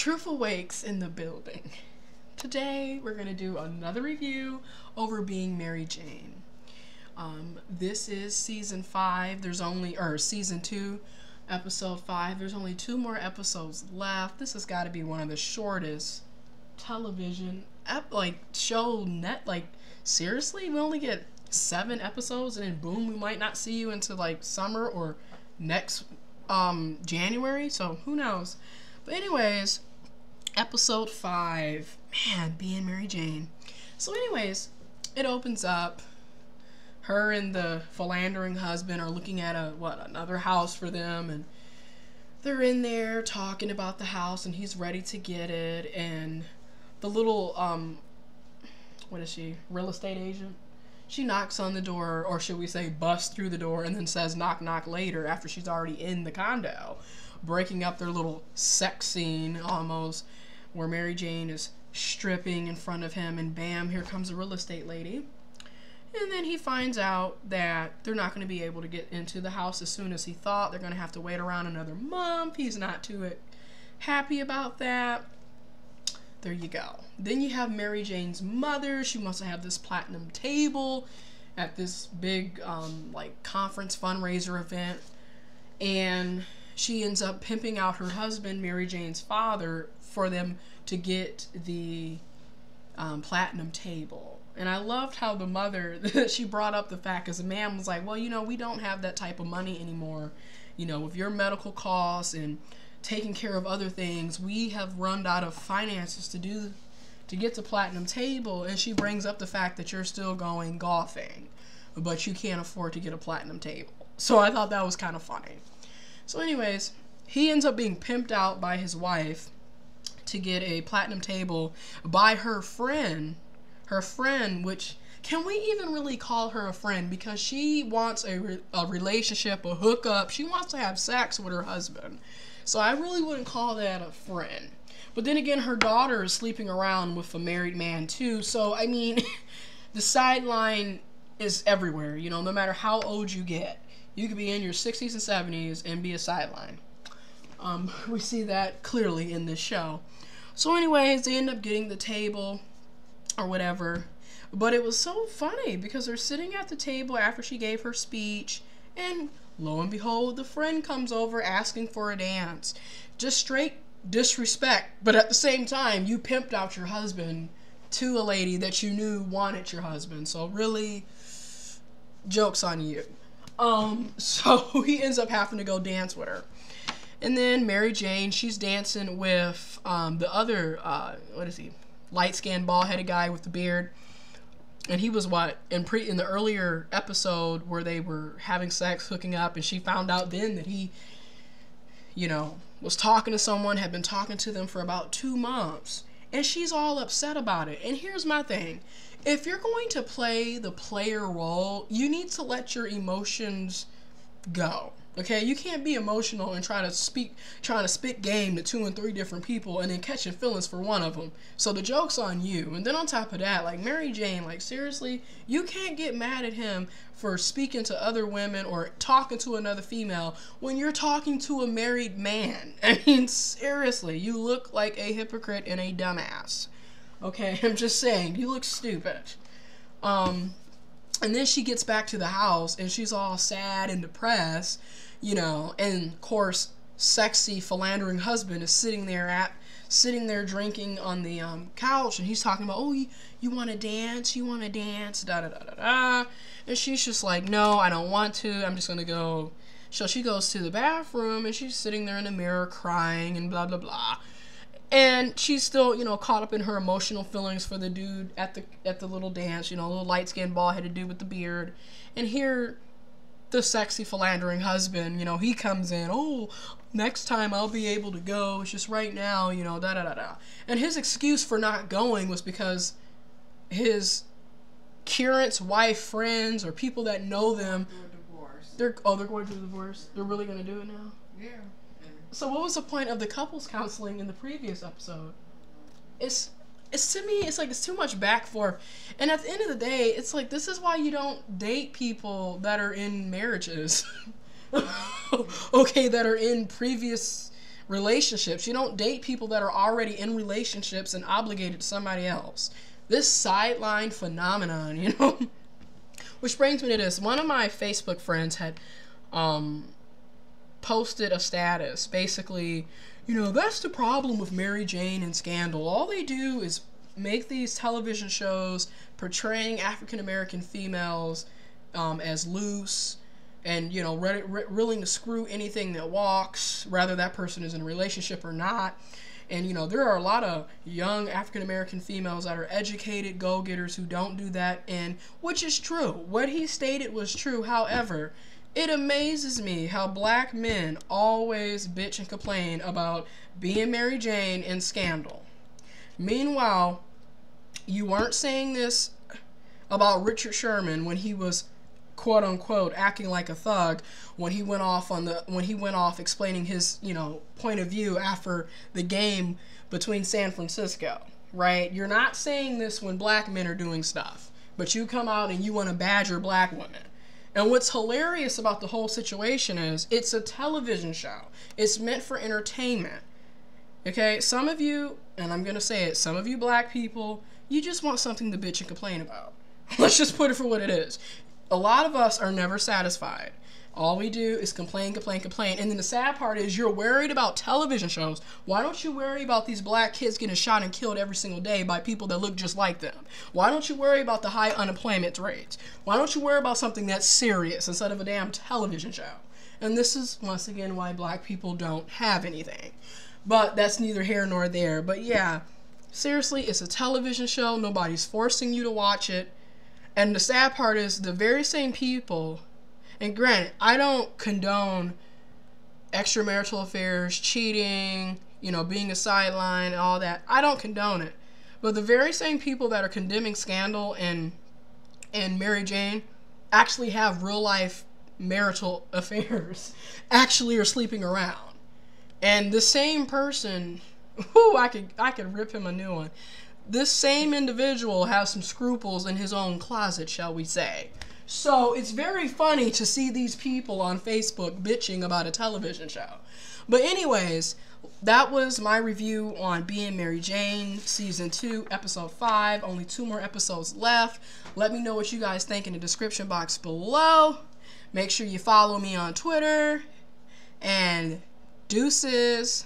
Truth Awakes in the building. Today we're going to do another review over Being Mary Jane. This is season 5. Season 2, episode 5. There's only 2 more episodes left. This has got to be one of the shortest television seriously, we only get 7 episodes and then boom, we might not see you until like summer or next January, so who knows. But anyways, episode 5, man, Being Mary Jane. So anyways, it opens up. Her and the philandering husband are looking at another house for them, and they're in there talking about the house, and he's ready to get it, and the little real estate agent, she knocks on the door, or should we say busts through the door, and then says knock knock later after she's already in the condo, breaking up their little sex scene almost, where Mary Jane is stripping in front of him, and bam, here comes the real estate lady. And then he finds out that they're not going to be able to get into the house as soon as he thought. They're going to have to wait around another month. He's not too happy about that. There you go. Then you have Mary Jane's mother. She wants to have this platinum table at this big conference fundraiser event. And she ends up pimping out her husband, Mary Jane's father, for them to get the platinum table. And I loved how the mother, she brought up the fact, because the man was like, well, we don't have that type of money anymore. With your medical costs and taking care of other things, we have run out of finances to get the platinum table. And she brings up the fact that you're still going golfing, but you can't afford to get a platinum table. So I thought that was kind of funny. So anyways, he ends up being pimped out by his wife to get a platinum table by her friend, which, can we even really call her a friend? Because she wants a relationship, a hookup. She wants to have sex with her husband. So I really wouldn't call that a friend. But then again, her daughter is sleeping around with a married man too. So, I mean, the sideline is everywhere. No matter how old you get, you could be in your 60s and 70s and be a sideline. We see that clearly in this show. So anyways, they end up getting the table or whatever, but it was so funny because they're sitting at the table after she gave her speech, and lo and behold, the friend comes over asking for a dance. Just straight disrespect, but at the same time, you pimped out your husband to a lady that you knew wanted your husband, so really, joke's on you. So he ends up having to go dance with her. And then Mary Jane, she's dancing with the other, light-skinned, bald-headed guy with the beard. And he was in the earlier episode where they were having sex, hooking up, and she found out then that he, was talking to someone, had been talking to them for about 2 months. And she's all upset about it. And here's my thing. If you're going to play the player role, you need to let your emotions go. Okay, you can't be emotional and trying to spit game to 2 and 3 different people and then catching feelings for one of them. So the joke's on you. And then on top of that, Mary Jane, seriously, you can't get mad at him for speaking to other women or talking to another female when you're talking to a married man. I mean, seriously, you look like a hypocrite and a dumbass. Okay, I'm just saying, you look stupid. And then she gets back to the house, and she's all sad and depressed, and of course, sexy, philandering husband is sitting there drinking on the couch, and he's talking about, oh, you want to dance, da da da da da, and she's just like, no, I don't want to, I'm just going to go. So she goes to the bathroom, and she's sitting there in the mirror crying, and blah, blah, blah. And she's still, caught up in her emotional feelings for the dude at the little dance, little light-skinned, bald-headed dude with the beard. And here, the sexy, philandering husband, he comes in, oh, next time I'll be able to go, it's just right now, da-da-da-da. And his excuse for not going was because his current's wife friends or people that know them, they're going through a divorce. They're really going to do it now? Yeah. So what was the point of the couples counseling in the previous episode? It's to me, it's too much back forth. And at the end of the day, it's this is why you don't date people that are in marriages. Okay, that are in previous relationships. You don't date people that are already in relationships and obligated to somebody else. This sideline phenomenon, you know. Which brings me to this. One of my Facebook friends had posted a status, basically, you know, that's the problem with Mary Jane and Scandal. All they do is make these television shows portraying African American females as loose and, you know, willing to screw anything that walks, whether that person is in a relationship or not. And, you know, there are a lot of young African American females that are educated go-getters who don't do that, and which is true. What he stated was true. However, it amazes me how black men always bitch and complain about being Mary Jane and Scandal. Meanwhile, you weren't saying this about Richard Sherman when he was quote unquote acting like a thug when he went off explaining his, you know, point of view after the game between San Francisco, right? You're not saying this when black men are doing stuff, but you come out and you want to badger black women. And what's hilarious about the whole situation is it's a television show. It's meant for entertainment. Okay, some of you, and I'm gonna say it, some of you black people, you just want something to bitch and complain about. Let's just put it for what it is. A lot of us are never satisfied. All we do is complain, complain, complain. And then the sad part is you're worried about television shows. Why don't you worry about these black kids getting shot and killed every single day by people that look just like them? Why don't you worry about the high unemployment rates? Why don't you worry about something that's serious instead of a damn television show? And this is, once again, why black people don't have anything. But that's neither here nor there. But yeah, seriously, it's a television show. Nobody's forcing you to watch it. And the sad part is the very same people, and granted, I don't condone extramarital affairs, cheating, you know, being a sideline, all that. I don't condone it. But the very same people that are condemning Scandal and Mary Jane actually have real life marital affairs, actually are sleeping around. And the same person, whoo, I could rip him a new one. This same individual has some scruples in his own closet, shall we say. So it's very funny to see these people on Facebook bitching about a television show. But anyways, that was my review on Being Mary Jane, Season 2, Episode 5. Only 2 more episodes left. Let me know what you guys think in the description box below. Make sure you follow me on Twitter. And deuces.